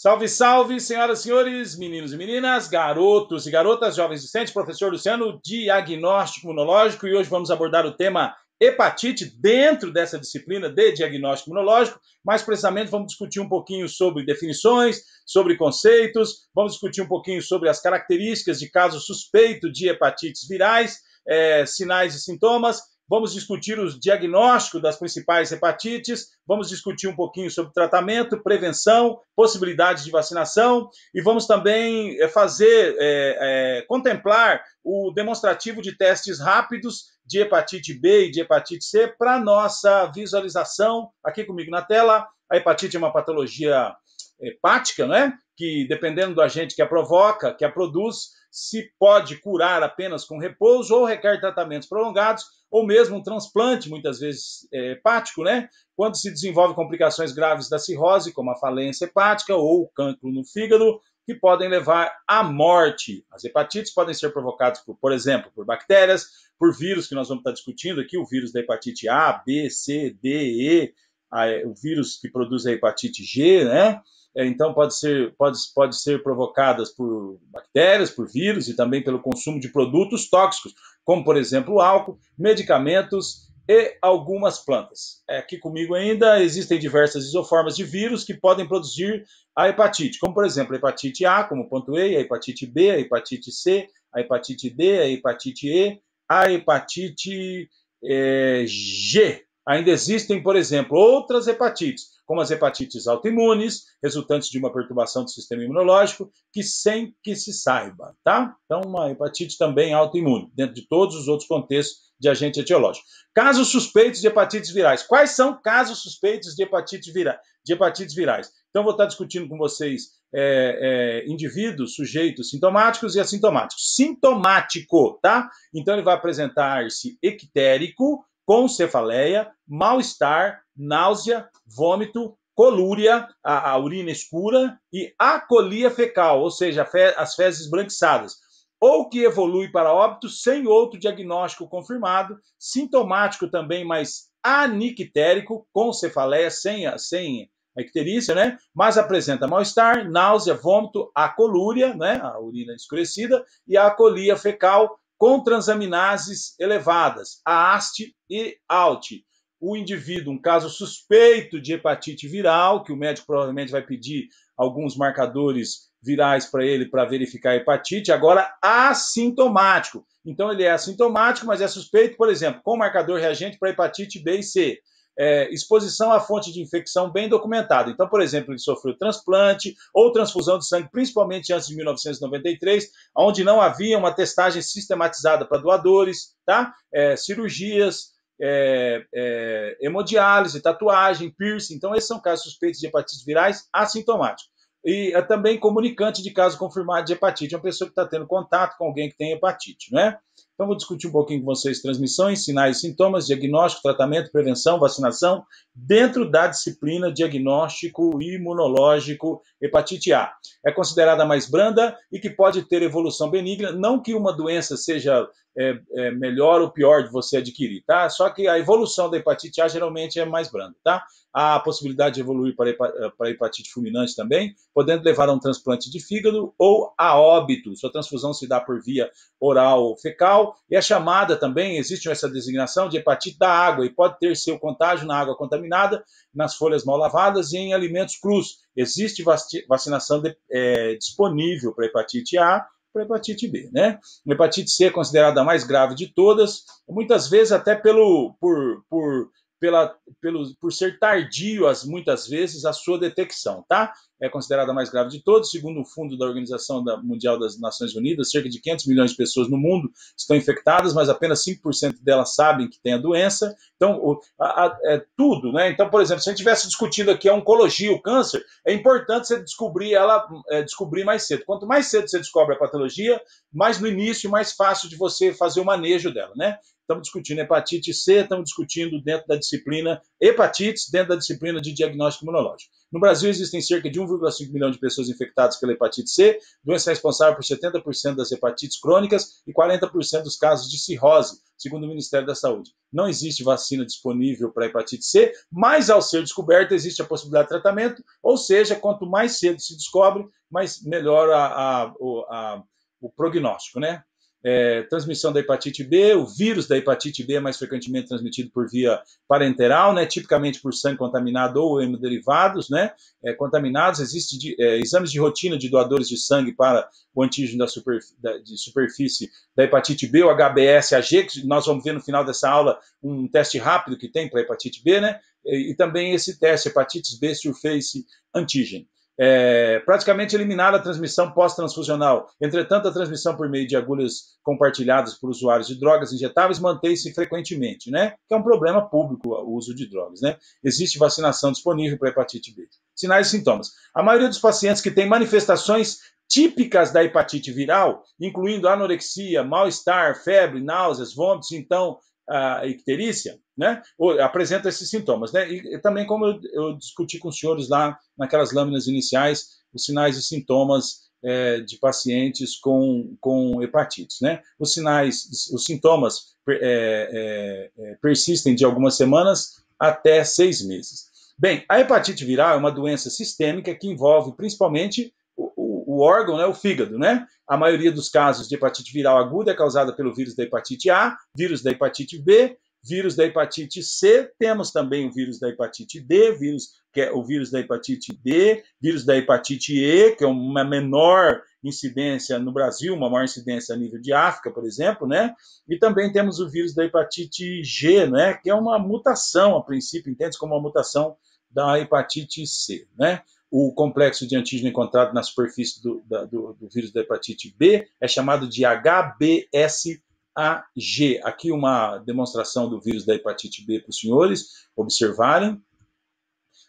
Salve, salve, senhoras e senhores, meninos e meninas, garotos e garotas, jovens discentes, professor Luciano, diagnóstico imunológico, e hoje vamos abordar o tema hepatite dentro dessa disciplina de diagnóstico imunológico. Mais precisamente, vamos discutir um pouquinho sobre definições, sobre conceitos, vamos discutir um pouquinho sobre as características de caso suspeito de hepatites virais, sinais e sintomas. Vamos discutir o diagnóstico das principais hepatites, vamos discutir um pouquinho sobre tratamento, prevenção, possibilidades de vacinação e vamos também contemplar o demonstrativo de testes rápidos de hepatite B e de hepatite C para nossa visualização. Aqui comigo na tela, a hepatite é uma patologia hepática, né? Que dependendo do agente que a provoca, que a produz, se pode curar apenas com repouso ou requer tratamentos prolongados, ou mesmo um transplante, muitas vezes hepático, né? Quando se desenvolve complicações graves da cirrose, como a falência hepática ou o cancro no fígado, que podem levar à morte. As hepatites podem ser provocadas, por exemplo, por bactérias, por vírus, que nós vamos estar discutindo aqui, o vírus da hepatite A, B, C, D, E, o vírus que produz a hepatite G, né? Então, pode ser provocadas por bactérias, por vírus e também pelo consumo de produtos tóxicos, como, por exemplo, o álcool, medicamentos e algumas plantas. Aqui comigo ainda existem diversas isoformas de vírus que podem produzir a hepatite, como, por exemplo, a hepatite A, como ponto E, a hepatite B, a hepatite C, a hepatite D, a hepatite E, a hepatite G. Ainda existem, por exemplo, outras hepatites, como as hepatites autoimunes, resultantes de uma perturbação do sistema imunológico, que sem que se saiba, tá? Então, uma hepatite também autoimune, dentro de todos os outros contextos de agente etiológico. Casos suspeitos de hepatites virais. Quais são casos suspeitos de hepatites virais? Então, vou estar discutindo com vocês indivíduos, sujeitos sintomáticos e assintomáticos. Sintomático, tá? Então, ele vai apresentar-se ictérico, com cefaleia, mal-estar, náusea, vômito, colúria, a urina escura e acolia fecal, ou seja, as fezes esbranquiçadas, ou que evolui para óbito sem outro diagnóstico confirmado, sintomático também, mas anictérico, com cefaleia, sem a icterícia, né? Mas apresenta mal-estar, náusea, vômito, acolúria, né? A urina escurecida, e a acolia fecal, com transaminases elevadas, a AST e ALT. O indivíduo, um caso suspeito de hepatite viral, que o médico provavelmente vai pedir alguns marcadores virais para ele para verificar a hepatite, agora assintomático. Então ele é assintomático, mas é suspeito, por exemplo, com marcador reagente para hepatite B e C. Exposição à fonte de infecção bem documentada. Então, por exemplo, ele sofreu transplante ou transfusão de sangue, principalmente antes de 1993, onde não havia uma testagem sistematizada para doadores, tá? Cirurgias, hemodiálise, tatuagem, piercing. Então, esses são casos suspeitos de hepatites virais assintomáticos. E é também comunicante de caso confirmado de hepatite, uma pessoa que está tendo contato com alguém que tem hepatite, né? Então, vou discutir um pouquinho com vocês transmissões, sinais e sintomas, diagnóstico, tratamento, prevenção, vacinação, dentro da disciplina diagnóstico imunológico hepatite A. É considerada mais branda e que pode ter evolução benigna, não que uma doença seja melhor ou pior de você adquirir, tá? Só que a evolução da hepatite A geralmente é mais branda, tá? Há a possibilidade de evoluir para hepatite fulminante também, podendo levar a um transplante de fígado ou a óbito. Sua transfusão se dá por via oral ou fecal, e é chamada também, existe essa designação de hepatite da água, e pode ter seu contágio na água contaminada, nas folhas mal lavadas e em alimentos crus. Existe vacinação disponível para hepatite A, para hepatite B, né? A hepatite C é considerada a mais grave de todas, muitas vezes até por ser tardio, muitas vezes, a sua detecção, tá? É considerada a mais grave de todos, segundo o fundo da Organização Mundial das Nações Unidas, cerca de 500 milhões de pessoas no mundo estão infectadas, mas apenas 5% delas sabem que tem a doença. Então, tudo, né? Então, por exemplo, se a gente estivesse discutindo aqui a oncologia, o câncer, é importante você descobrir mais cedo. Quanto mais cedo você descobre a patologia, mais no início, mais fácil de você fazer o manejo dela, né? estamos discutindo hepatite C, estamos discutindo dentro da disciplina hepatites, dentro da disciplina de diagnóstico imunológico. No Brasil, existem cerca de 1,5 milhão de pessoas infectadas pela hepatite C, doença responsável por 70% das hepatites crônicas e 40% dos casos de cirrose, segundo o Ministério da Saúde. Não existe vacina disponível para a hepatite C, mas ao ser descoberta existe a possibilidade de tratamento, ou seja, quanto mais cedo se descobre, mais melhora o prognóstico, né? Transmissão da hepatite B, o vírus da hepatite B é mais frequentemente transmitido por via parenteral, né, tipicamente por sangue contaminado ou hemoderivados, né, contaminados. Existem exames de rotina de doadores de sangue para o antígeno de superfície da hepatite B, o HBsAg, que nós vamos ver no final dessa aula um teste rápido que tem para a hepatite B, né, e também esse teste, hepatitis B surface antígeno. Praticamente eliminada a transmissão pós-transfusional. Entretanto, a transmissão por meio de agulhas compartilhadas por usuários de drogas injetáveis mantém-se frequentemente, né? Que é um problema público o uso de drogas, né? Existe vacinação disponível para hepatite B. Sinais e sintomas. A maioria dos pacientes que têm manifestações típicas da hepatite viral, incluindo anorexia, mal-estar, febre, náuseas, vômitos, então a icterícia, né, apresenta esses sintomas, né, e também como eu discuti com os senhores lá naquelas lâminas iniciais, os sinais e sintomas de pacientes com hepatites, né, os sintomas persistem de algumas semanas até 6 meses. Bem, a hepatite viral é uma doença sistêmica que envolve principalmente o órgão, né, o fígado, né? A maioria dos casos de hepatite viral aguda é causada pelo vírus da hepatite A, vírus da hepatite B, vírus da hepatite C, temos também o vírus da hepatite D, que é o vírus da hepatite D, vírus da hepatite E, que é uma menor incidência no Brasil, uma maior incidência a nível de África, por exemplo, né? E também temos o vírus da hepatite G, né? Que é uma mutação, a princípio, entende-se como uma mutação da hepatite C, né? O complexo de antígeno encontrado na superfície do vírus da hepatite B é chamado de HBsAg. Aqui uma demonstração do vírus da hepatite B para os senhores observarem.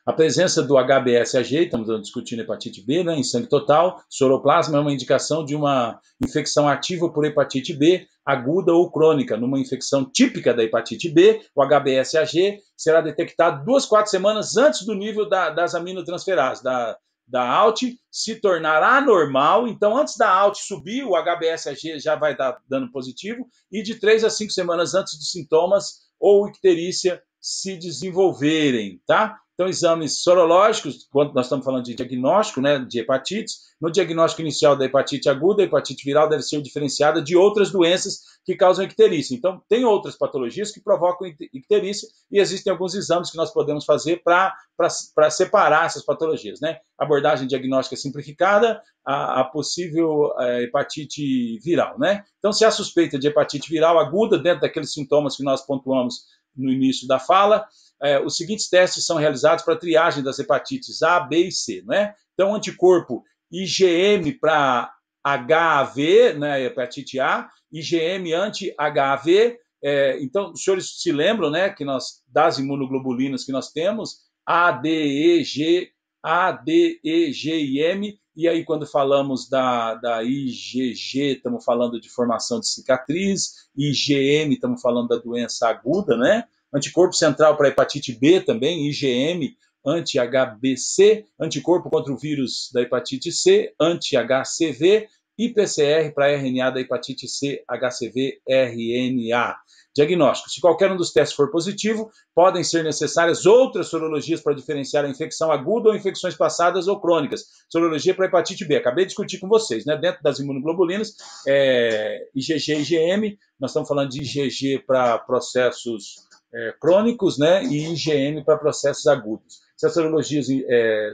A presença do HBsAg, estamos discutindo hepatite B, né, em sangue total, soroplasma é uma indicação de uma infecção ativa por hepatite B, aguda ou crônica. Numa infecção típica da hepatite B, o HBsAg será detectado 2 a 4 semanas antes do nível das aminotransferases, da ALT se tornar anormal. Então, antes da ALT subir, o HBsAg já vai dar dando positivo, e de 3 a 5 semanas antes dos sintomas ou icterícia se desenvolverem, tá? Então, exames sorológicos, quando nós estamos falando de diagnóstico, né, de hepatites, no diagnóstico inicial da hepatite aguda, a hepatite viral deve ser diferenciada de outras doenças que causam icterícia. Então, tem outras patologias que provocam icterícia e existem alguns exames que nós podemos fazer para separar essas patologias, né? Abordagem diagnóstica simplificada, a possível hepatite viral, né? Então, se há suspeita de hepatite viral aguda, dentro daqueles sintomas que nós pontuamos no início da fala, os seguintes testes são realizados para triagem das hepatites A, B e C, né? Então, anticorpo IgM para HAV, né, hepatite A, IgM anti-HAV. Então, os senhores se lembram, né, que das imunoglobulinas que nós temos, ADEG, ADEGIM, e aí quando falamos da IgG, estamos falando de formação de cicatriz, IgM, estamos falando da doença aguda, né? Anticorpo central para hepatite B também, IgM, anti-HBC, anticorpo contra o vírus da hepatite C, anti-HCV, e PCR para RNA da hepatite C, HCV, RNA. Diagnóstico. Se qualquer um dos testes for positivo, podem ser necessárias outras sorologias para diferenciar a infecção aguda ou infecções passadas ou crônicas. Sorologia para hepatite B. Acabei de discutir com vocês, né? Dentro das imunoglobulinas, IgG e IgM, nós estamos falando de IgG para processos crônicos, né? E IgM para processos agudos. Se as sorologias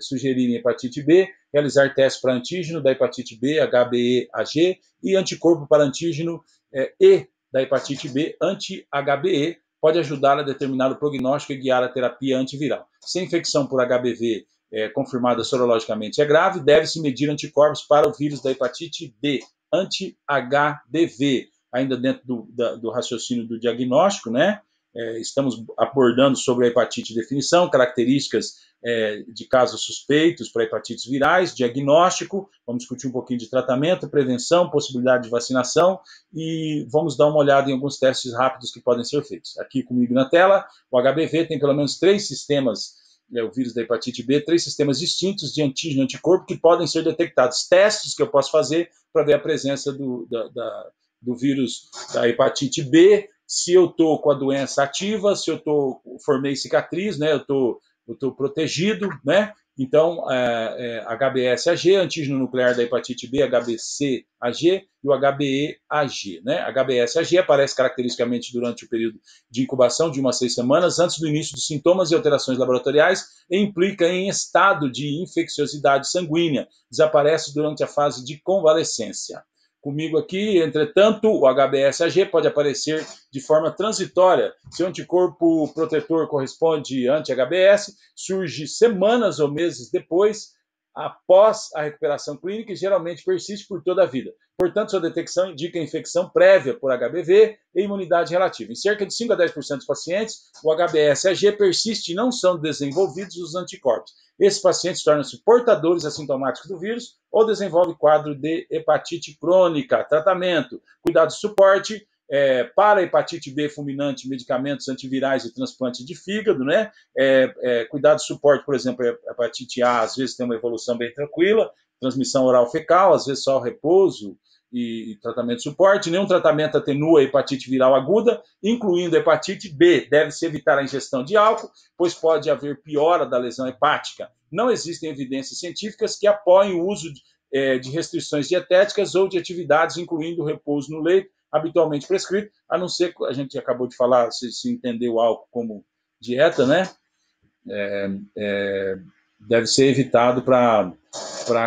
sugerirem hepatite B, realizar testes para antígeno da hepatite B, HBeAg, e anticorpo para antígeno E da hepatite B, anti-HBe, pode ajudar a determinar o prognóstico e guiar a terapia antiviral. Se a infecção por HBV confirmada sorologicamente é grave, deve-se medir anticorpos para o vírus da hepatite D, anti-HBV, ainda dentro do raciocínio do diagnóstico, né? estamos abordando sobre a hepatite definição, características de casos suspeitos para hepatites virais, diagnóstico, vamos discutir um pouquinho de tratamento, prevenção, possibilidade de vacinação e vamos dar uma olhada em alguns testes rápidos que podem ser feitos. Aqui comigo na tela, o HBV tem pelo menos 3 sistemas, o vírus da hepatite B, 3 sistemas distintos de antígeno e anticorpo que podem ser detectados. Testes que eu posso fazer para ver a presença do vírus da hepatite B, se eu estou com a doença ativa, se eu formei cicatriz, né, eu estou protegido, né? Então, HBsAg, antígeno nuclear da hepatite B, HBcAg e o HBeAg, né? HBsAg aparece caracteristicamente durante o período de incubação de 1 a 6 semanas, antes do início dos sintomas e alterações laboratoriais, e implica em estado de infecciosidade sanguínea, desaparece durante a fase de convalescência. Comigo aqui, entretanto, o HBsAg pode aparecer de forma transitória. Se o anticorpo protetor corresponde anti-HBs, surge semanas ou meses depois, após a recuperação clínica, e geralmente persiste por toda a vida. Portanto, sua detecção indica infecção prévia por HBV e imunidade relativa. Em cerca de 5 a 10% dos pacientes, o HBsAg persiste e não são desenvolvidos os anticorpos. Esses pacientes tornam-se portadores assintomáticos do vírus ou desenvolvem quadro de hepatite crônica. Tratamento, cuidado de suporte, para hepatite B fulminante, medicamentos antivirais e transplante de fígado, né? Cuidado de suporte, por exemplo, a hepatite A, às vezes tem uma evolução bem tranquila, transmissão oral fecal, às vezes só repouso e tratamento de suporte. Nenhum tratamento atenua a hepatite viral aguda, incluindo a hepatite B. Deve-se evitar a ingestão de álcool, pois pode haver piora da lesão hepática. Não existem evidências científicas que apoiem o uso de restrições dietéticas ou de atividades, incluindo o repouso no leito, habitualmente prescrito, a não ser, a gente acabou de falar, se entender o álcool como dieta, né? Deve ser evitado para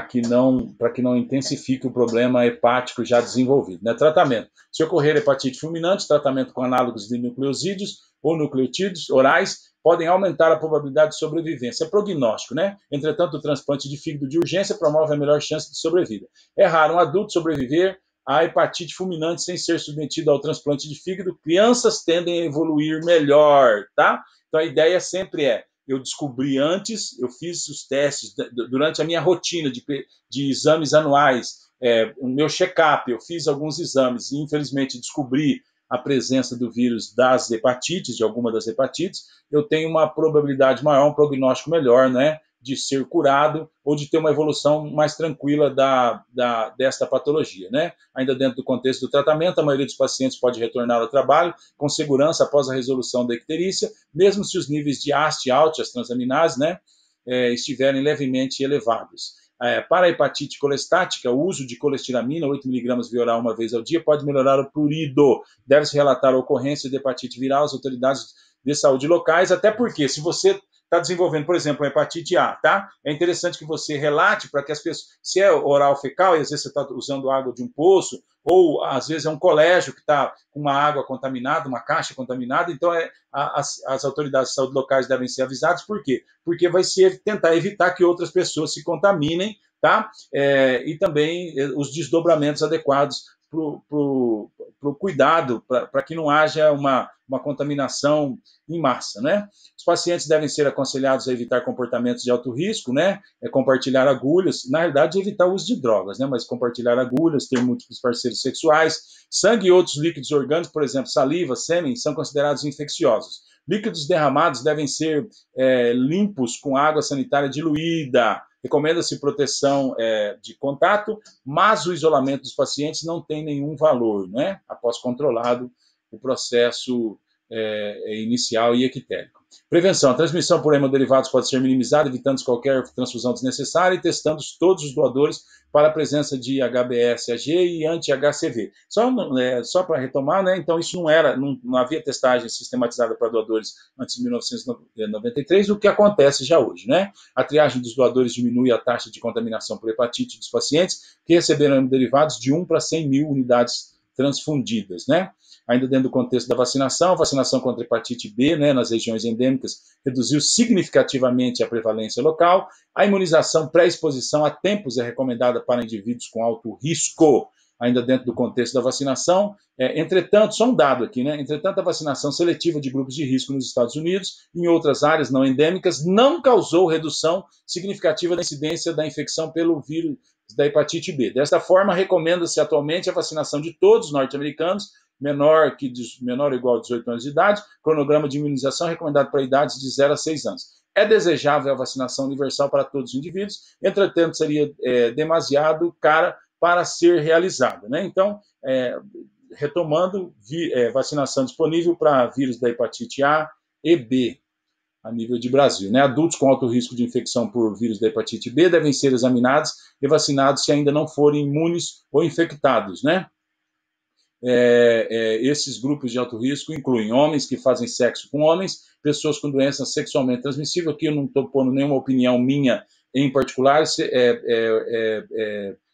que não intensifique o problema hepático já desenvolvido, né? Tratamento. Se ocorrer hepatite fulminante, tratamento com análogos de nucleosídeos ou nucleotídeos orais podem aumentar a probabilidade de sobrevivência. É prognóstico, né? Entretanto, o transplante de fígado de urgência promove a melhor chance de sobrevida. É raro um adulto sobreviver a hepatite fulminante sem ser submetido ao transplante de fígado. Crianças tendem a evoluir melhor, tá? Então a ideia sempre eu descobri antes, eu fiz os testes durante a minha rotina de exames anuais, o meu check-up, eu fiz alguns exames e infelizmente descobri a presença do vírus das hepatites, de alguma das hepatites, eu tenho uma probabilidade maior, um prognóstico melhor, né? De ser curado ou de ter uma evolução mais tranquila desta patologia, né? Ainda dentro do contexto do tratamento, a maioria dos pacientes pode retornar ao trabalho com segurança após a resolução da icterícia, mesmo se os níveis de AST e ALT, as transaminases, né, estiverem levemente elevados. Para a hepatite colestática, o uso de colestiramina, 8 mg via oral uma vez ao dia, pode melhorar o prurido. Deve-se relatar a ocorrência de hepatite viral às autoridades de saúde locais, até porque se você está desenvolvendo, por exemplo, a hepatite A, tá? É interessante que você relate para que as pessoas, se é oral fecal, e às vezes você está usando água de um poço, ou às vezes é um colégio que está com uma água contaminada, uma caixa contaminada, então as autoridades de saúde locais devem ser avisadas. Por quê? Porque vai ser tentar evitar que outras pessoas se contaminem, tá? E também os desdobramentos adequados para o cuidado, para que não haja uma contaminação em massa, né? Os pacientes devem ser aconselhados a evitar comportamentos de alto risco, né? Compartilhar agulhas, na realidade evitar o uso de drogas, né? Mas compartilhar agulhas, ter múltiplos parceiros sexuais, sangue e outros líquidos orgânicos, por exemplo, saliva, sêmen, são considerados infecciosos. Líquidos derramados devem ser limpos com água sanitária diluída. Recomenda-se proteção de contato, mas o isolamento dos pacientes não tem nenhum valor, né? Após controlado o processo inicial e ictérico. Prevenção. A transmissão por hemoderivados pode ser minimizada, evitando qualquer transfusão desnecessária e testando todos os doadores para a presença de HBsAg e anti-HCV. Só para retomar, né? Então isso não havia testagem sistematizada para doadores antes de 1993, o que acontece já hoje, né? A triagem dos doadores diminui a taxa de contaminação por hepatite dos pacientes que receberam hemoderivados de 1 para 100 mil unidades transfundidas, né? Ainda dentro do contexto da vacinação, a vacinação contra a hepatite B, né, nas regiões endêmicas, reduziu significativamente a prevalência local. A imunização pré-exposição a tempos é recomendada para indivíduos com alto risco. ainda dentro do contexto da vacinação. Entretanto, só um dado aqui, né? Entretanto, a vacinação seletiva de grupos de risco nos Estados Unidos e em outras áreas não endêmicas não causou redução significativa da incidência da infecção pelo vírus da hepatite B. Desta forma, recomenda-se atualmente a vacinação de todos os norte-americanos, menor ou igual a 18 anos de idade, cronograma de imunização recomendado para idades de 0 a 6 anos. É desejável a vacinação universal para todos os indivíduos, entretanto, seria demasiado cara para ser realizada, né? Então, retomando, vacinação disponível para vírus da hepatite A e B a nível de Brasil, né? Adultos com alto risco de infecção por vírus da hepatite B devem ser examinados e vacinados se ainda não forem imunes ou infectados, né? Esses grupos de alto risco incluem homens que fazem sexo com homens, pessoas com doença sexualmente transmissível, aqui eu não estou pondo nenhuma opinião minha em particular,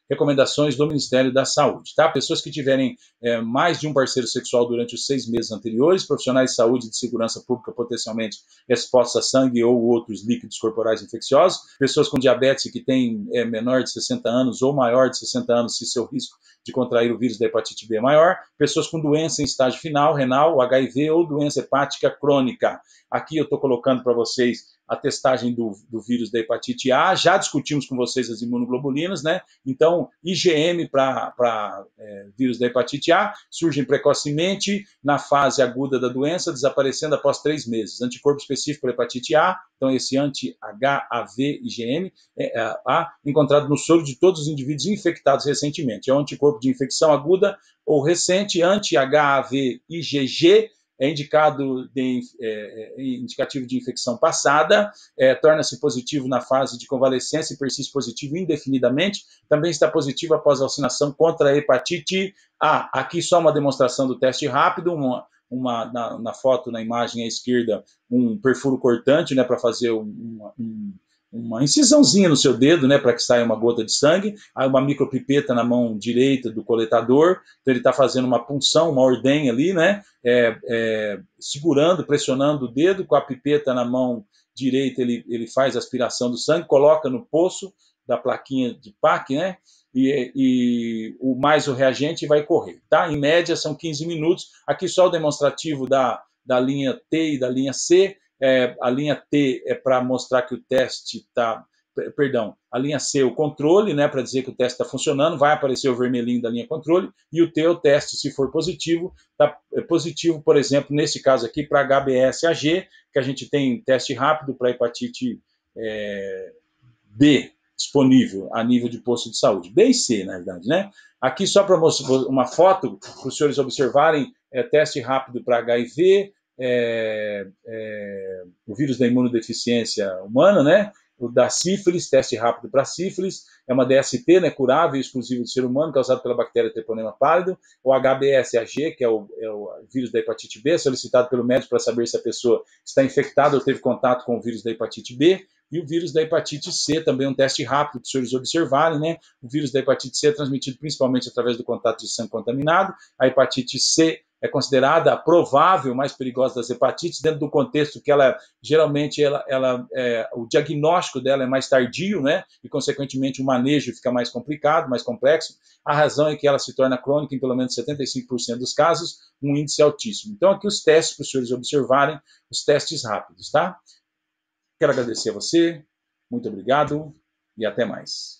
recomendações do Ministério da Saúde, tá? Pessoas que tiverem mais de um parceiro sexual durante os 6 meses anteriores, profissionais de saúde e de segurança pública potencialmente expostos a sangue ou outros líquidos corporais infecciosos, pessoas com diabetes que têm menor de 60 anos ou maior de 60 anos, se seu risco de contrair o vírus da hepatite B é maior, pessoas com doença em estágio final, renal, HIV ou doença hepática crônica. Aqui eu estou colocando para vocês a testagem do vírus da hepatite A, já discutimos com vocês as imunoglobulinas, né? Então, IgM para vírus da hepatite A surgem precocemente na fase aguda da doença, desaparecendo após 3 meses. Anticorpo específico para hepatite A, então esse anti-HAV IgM encontrado no soro de todos os indivíduos infectados recentemente. É um anticorpo de infecção aguda ou recente, anti-HAV IgG, indicativo de infecção passada, torna-se positivo na fase de convalescência e persiste positivo indefinidamente, também está positivo após a vacinação contra a hepatite A. Aqui só uma demonstração do teste rápido, na foto, na imagem à esquerda, um perfuro cortante, né, para fazer uma incisãozinha no seu dedo, né, para que saia uma gota de sangue, aí uma micropipeta na mão direita do coletador, então ele está fazendo uma punção, uma ordenha ali, né, segurando, pressionando o dedo, com a pipeta na mão direita ele faz a aspiração do sangue, coloca no poço da plaquinha de PAC, né, e o reagente vai correr, tá? Em média são 15 minutos, aqui só o demonstrativo da linha T e da linha C. A linha T é para mostrar que o teste está... Perdão, a linha C é o controle, né, para dizer que o teste está funcionando, vai aparecer o vermelhinho da linha controle, e o T é o teste, se for positivo, está positivo, por exemplo, nesse caso aqui, para HBsAg, que a gente tem teste rápido para hepatite B disponível a nível de posto de saúde, B e C, na verdade, né? Aqui só para mostrar uma foto, para os senhores observarem, teste rápido para HIV, o vírus da imunodeficiência humana, né? O da sífilis, teste rápido para sífilis, é uma DST, né, curável e exclusiva do ser humano, causado pela bactéria Treponema pálido. O HBsAg, que é o vírus da hepatite B, solicitado pelo médico para saber se a pessoa está infectada ou teve contato com o vírus da hepatite B. E o vírus da hepatite C, também um teste rápido para os senhores observarem, né? O vírus da hepatite C é transmitido principalmente através do contato de sangue contaminado. A hepatite C é considerada a provável mais perigosa das hepatites, dentro do contexto que ela geralmente o diagnóstico dela é mais tardio, né? E, consequentemente, o manejo fica mais complicado, mais complexo. A razão é que ela se torna crônica em pelo menos 75% dos casos, um índice altíssimo. Então, aqui os testes para os senhores observarem, os testes rápidos, tá? Quero agradecer a você, muito obrigado e até mais.